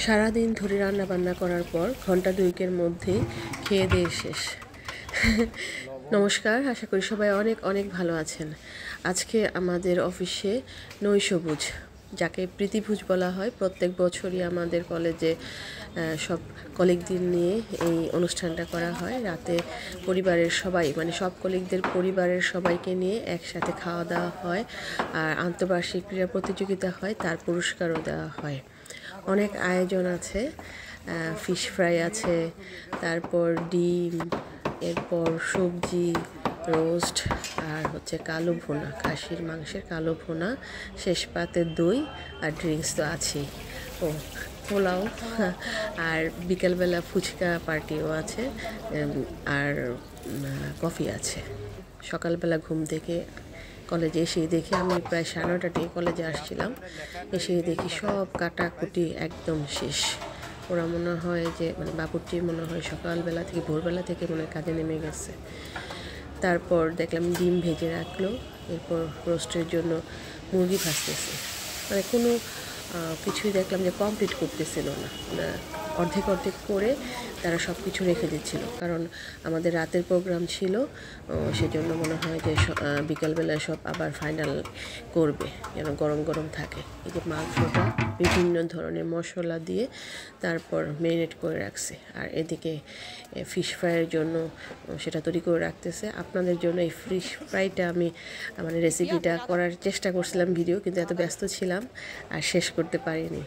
সারাদিন ধরে রান্না বান্না করার পর ঘন্টা দুয়েকের মধ্যে খেয়ে দিয়ে শেষ। নমস্কার, আশা করি সবাই অনেক অনেক ভালো আছেন। আজকে আমাদের অফিসে নৈশভোজ, যাকে প্রীতিভোজ বলা হয়, প্রত্যেক বছরই আমাদের কলেজে সব কলিগদের নিয়ে এই অনুষ্ঠানটা করা হয়। রাতে পরিবারের সবাই, মানে সব কলিগদের পরিবারের সবাইকে নিয়ে একসাথে খাওয়া দাওয়া হয়, আর আন্তঃবার্ষিক ক্রীড়া প্রতিযোগিতা হয়, তার পুরস্কারও দেওয়া হয়। অনেক আয়োজন আছে, ফিশ ফ্রাই আছে, তারপর ডিম, এরপর সবজি, রোস্ট, আর হচ্ছে কালো ভুনা, খাসির মাংসের কালো ভুনা, শেষ পাতে দই, আর ড্রিঙ্কস তো আছেই, ও পোলাও, আর বিকেলবেলা ফুচকা পার্টিও আছে, আর কফি আছে। সকালবেলা ঘুম থেকে কলেজে এসেই দেখি, আমি প্রায় 9:30 থেকে কলেজে আসছিলাম, এসেই দেখি সব কাটাকুটি একদম শেষ। ওরা মনে হয় যে, মানে বাবুর্চি মনে হয় সকালবেলা থেকে, ভোরবেলা থেকে মনে হয় কাজে নেমে গেছে। তারপর দেখলাম ডিম ভেজে রাখলো, এরপর রোস্টের জন্য মুরগি ভাজতেছে, মানে কোনো কিছুই দেখলাম যে কমপ্লিট করতেছিল না, অর্ধেক অর্ধেক করে তারা সব কিছু রেখে দিচ্ছিল, কারণ আমাদের রাতের প্রোগ্রাম ছিল, সেজন্য মনে হয় যে বিকালবেলায় সব আবার ফাইনাল করবে, যেন গরম গরম থাকে। এই যে মাংসটা বিভিন্ন ধরনের মশলা দিয়ে তারপর ম্যারিনেট করে রাখছে, আর এদিকে ফিশ ফ্রাইয়ের জন্য সেটা তৈরি করে রাখতেছে। আপনাদের জন্য এই ফিশ ফ্রাইটা আমি মানে রেসিপিটা করার চেষ্টা করছিলাম ভিডিও, কিন্তু এত ব্যস্ত ছিলাম আর শেষ করতে পারিনি।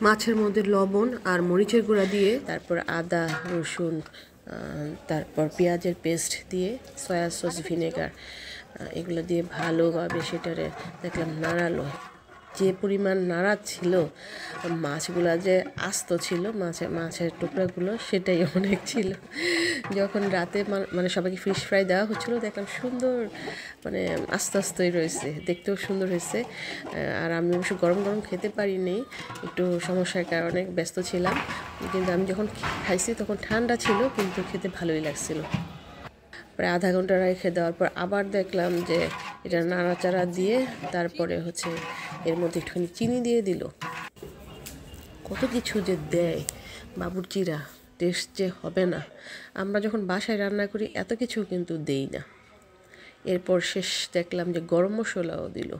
মাছের মধ্যে লবণ আর মরিচের গুঁড়া দিয়ে, তারপর আদা, রসুন, তারপর পেঁয়াজের পেস্ট দিয়ে, সয়া সস, ভিনেগার, এগুলো দিয়ে ভালোভাবে সেটারে দেখলাম নাড়ালো। যে পরিমাণ নাড়া ছিল, মাছগুলো যে আস্ত ছিল, মাছের টুকরাগুলো, সেটাই অনেক ছিল। যখন রাতে মানে সবাইকে ফিশ ফ্রাই দেওয়া হচ্ছিলো, দেখলাম সুন্দর, মানে আস্তে আস্তেই রয়েছে, দেখতেও সুন্দর হয়েছে। আর আমি অবশ্য গরম গরম খেতে পারিনি, একটু সমস্যার কারণে ব্যস্ত ছিলাম, কিন্তু আমি যখন খাইছি তখন ঠান্ডা ছিল, কিন্তু খেতে ভালোই লাগছিল। প্রায় আধা ঘন্টা রেখে দেওয়ার পর আবার দেখলাম যে এটা নাড়াচাড়া দিয়ে তারপরে হচ্ছে এর মধ্যে একটুখানি চিনি দিয়ে দিল। কত কিছু যে দেয় বাবুর্চিরা, টেস্ট যে হবে না। আমরা যখন বাসায় রান্না করি এত কিছু কিন্তু দেই না। এরপর শেষ দেখলাম যে গরম মশলাও দিল,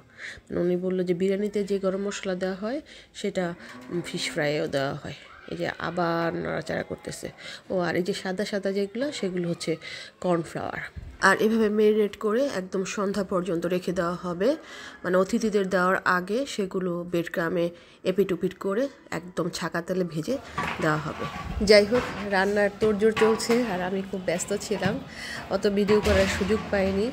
মানে উনি বললো যে বিরিয়ানিতে যে গরম মশলা দেওয়া হয় সেটা ফিশ ফ্রাইয়েও দেওয়া হয়। এই যে আবার নাড়াচাড়া করতেছে। ও আর এই যে সাদা সাদা যেগুলো, সেগুলো হচ্ছে কর্নফ্লাওয়ার। আর এভাবে ম্যারিনেট করে একদম সন্ধ্যা পর্যন্ত রেখে দেওয়া হবে, মানে অতিথিদের দেওয়ার আগে সেগুলো বেডক্রামে এপিট ওপিট করে একদম ছাকা তেলে ভেজে দেওয়া হবে। যাই হোক, রান্নার তোড়জোড় চলছে, আর আমি খুব ব্যস্ত ছিলাম, অত ভিডিও করার সুযোগ পাইনি।